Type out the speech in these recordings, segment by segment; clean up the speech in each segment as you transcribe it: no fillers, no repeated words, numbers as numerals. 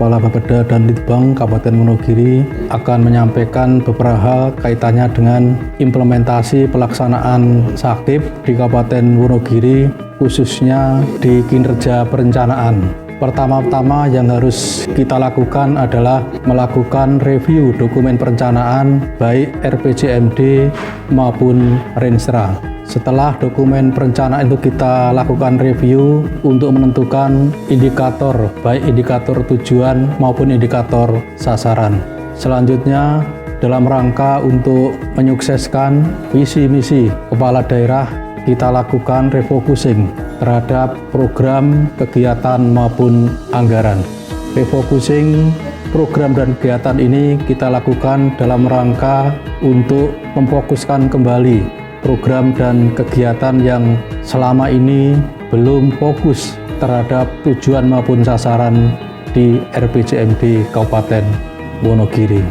Kepala Bapeda dan Litbang Kabupaten Wonogiri akan menyampaikan beberapa hal kaitannya dengan implementasi pelaksanaan Sakip di Kabupaten Wonogiri, khususnya di kinerja perencanaan. Pertama-tama yang harus kita lakukan adalah melakukan review dokumen perencanaan baik RPJMD maupun Renstra. Setelah dokumen perencanaan itu kita lakukan review untuk menentukan indikator, baik indikator tujuan maupun indikator sasaran. Selanjutnya, dalam rangka untuk menyukseskan visi misi kepala daerah, kita lakukan refocusing terhadap program, kegiatan maupun anggaran. Refocusing program dan kegiatan ini kita lakukan dalam rangka untuk memfokuskan kembali program dan kegiatan yang selama ini belum fokus terhadap tujuan maupun sasaran di RPJMD Kabupaten Wonogiri.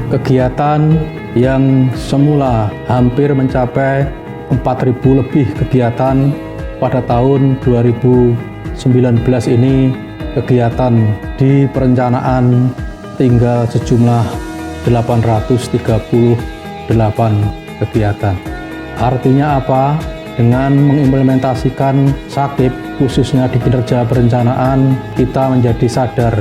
Kegiatan yang semula hampir mencapai 4.000 lebih kegiatan pada tahun 2019 ini, kegiatan di perencanaan tinggal sejumlah 838 kegiatan. Artinya apa? Dengan mengimplementasikan Sakip khususnya di kinerja perencanaan, kita menjadi sadar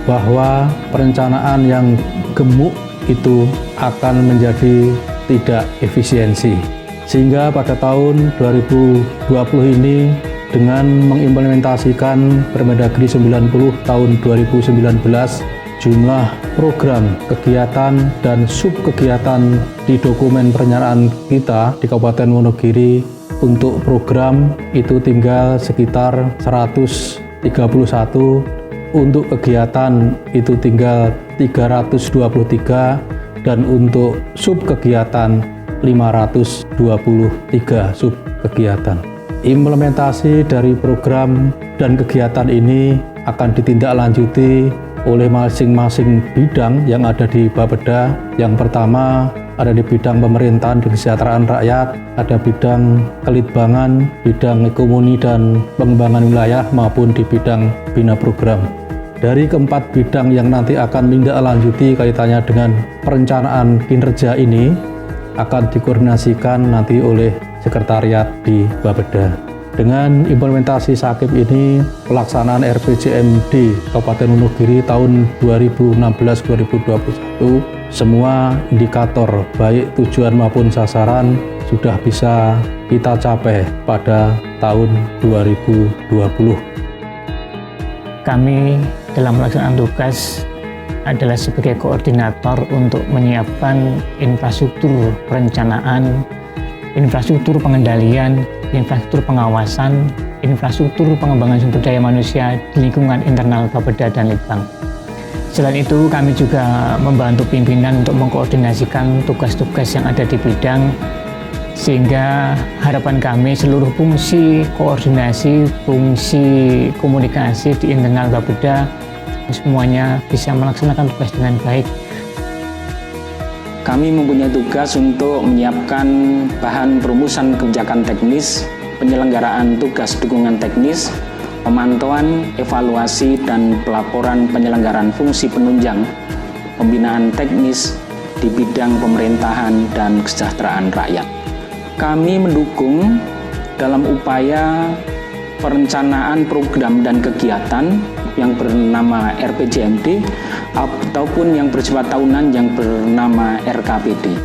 bahwa perencanaan yang gemuk itu akan menjadi tidak efisiensi. Sehingga pada tahun 2020 ini dengan mengimplementasikan Permendagri 90 tahun 2019, jumlah program, kegiatan, dan subkegiatan di dokumen perencanaan kita di Kabupaten Wonogiri untuk program itu tinggal sekitar 131, untuk kegiatan itu tinggal 323, dan untuk subkegiatan 523 subkegiatan. Implementasi dari program dan kegiatan ini akan ditindaklanjuti oleh masing-masing bidang yang ada di Bapeda. Yang pertama ada di bidang pemerintahan dan kesejahteraan rakyat, ada bidang kelitbangan, bidang ekonomi dan pengembangan wilayah, maupun di bidang bina program. Dari keempat bidang yang nanti akan menindaklanjuti kaitannya dengan perencanaan kinerja ini akan dikoordinasikan nanti oleh sekretariat di Bapeda. Dengan implementasi Sakip ini, pelaksanaan RPJMD Kabupaten Wonogiri tahun 2016-2021, semua indikator baik tujuan maupun sasaran sudah bisa kita capai pada tahun 2020. Kami dalam pelaksanaan tugas adalah sebagai koordinator untuk menyiapkan infrastruktur perencanaan, infrastruktur pengendalian, infrastruktur pengawasan, infrastruktur pengembangan sumber daya manusia di lingkungan internal Bapeda dan Litbang. Selain itu, kami juga membantu pimpinan untuk mengkoordinasikan tugas-tugas yang ada di bidang, sehingga harapan kami seluruh fungsi koordinasi, fungsi komunikasi di internal Bapeda semuanya bisa melaksanakan tugas dengan baik. Kami mempunyai tugas untuk menyiapkan bahan perumusan kebijakan teknis, penyelenggaraan tugas dukungan teknis, pemantauan, evaluasi, dan pelaporan penyelenggaraan fungsi penunjang, pembinaan teknis di bidang pemerintahan dan kesejahteraan rakyat. Kami mendukung dalam upaya perencanaan program dan kegiatan yang bernama RPJMD ataupun yang bersifat tahunan yang bernama RKPD.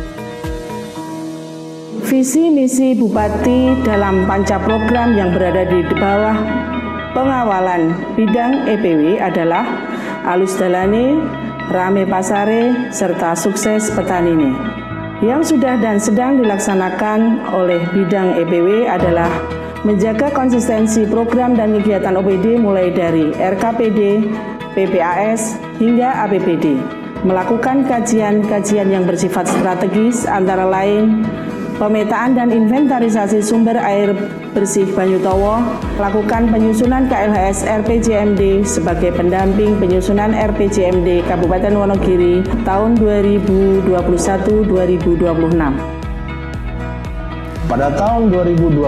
Visi misi Bupati dalam panca program yang berada di bawah pengawalan bidang EPW adalah alus dalane, rame pasare, serta sukses petanine. Yang sudah dan sedang dilaksanakan oleh bidang EPW adalah menjaga konsistensi program dan kegiatan OPD mulai dari RKPD, PPAS, hingga APBD. Melakukan kajian-kajian yang bersifat strategis antara lain pemetaan dan inventarisasi sumber air bersih Banyutowo, lakukan penyusunan KLHS RPJMD sebagai pendamping penyusunan RPJMD Kabupaten Wonogiri tahun 2021-2026. Pada tahun 2020,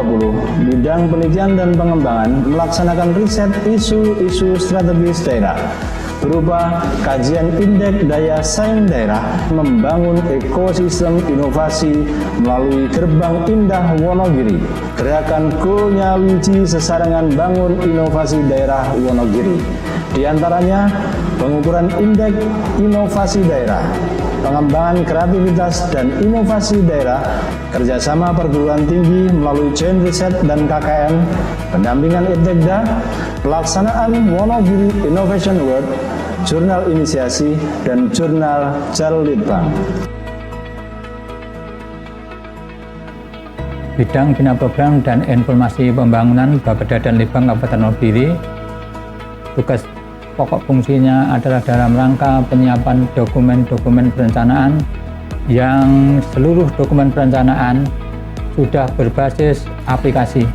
bidang penelitian dan pengembangan melaksanakan riset isu-isu strategis daerah berupa kajian indeks daya saing daerah, membangun ekosistem inovasi melalui Gerbang Indah Wonogiri, gerakan Kulnya Wiji Sesarengan Bangun Inovasi Daerah Wonogiri. Di antaranya pengukuran indeks inovasi daerah, pengembangan kreativitas dan inovasi daerah, kerjasama perguruan tinggi melalui Joint Riset dan KKN, pendampingan Edtekda, pelaksanaan Wonogiri Innovation Award, jurnal inisiasi, dan jurnal JAL Litbang. Bidang Bina Program dan Informasi Pembangunan Bapeda dan Litbang Kabupaten Wonogiri, tugas pokok fungsinya adalah dalam rangka penyiapan dokumen-dokumen perencanaan yang seluruh dokumen perencanaan sudah berbasis aplikasi,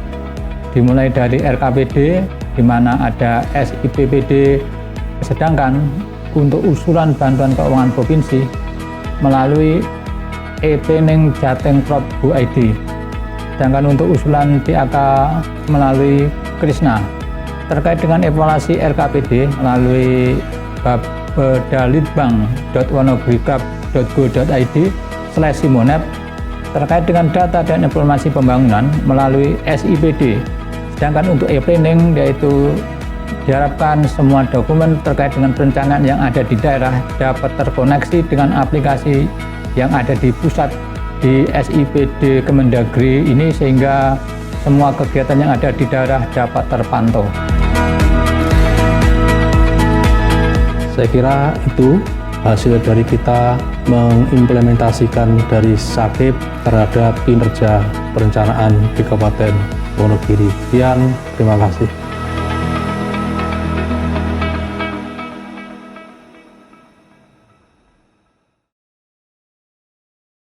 dimulai dari RKPD di mana ada SIPPD, sedangkan untuk usulan bantuan keuangan provinsi melalui e-planning Jateng.go.id, sedangkan untuk usulan PAK melalui Krisna. Terkait dengan evaluasi RKPD melalui bapedalitbang.wonogirikap.go.id/simonep, terkait dengan data dan informasi pembangunan melalui SIPD. Sedangkan untuk e-planning yaitu diharapkan semua dokumen terkait dengan perencanaan yang ada di daerah dapat terkoneksi dengan aplikasi yang ada di pusat di SIPD Kemendagri ini sehingga semua kegiatan yang ada di daerah dapat terpantau. Saya kira itu hasil dari kita mengimplementasikan dari SAKIP terhadap kinerja perencanaan di Kabupaten Wonogiri. Sekian, terima kasih.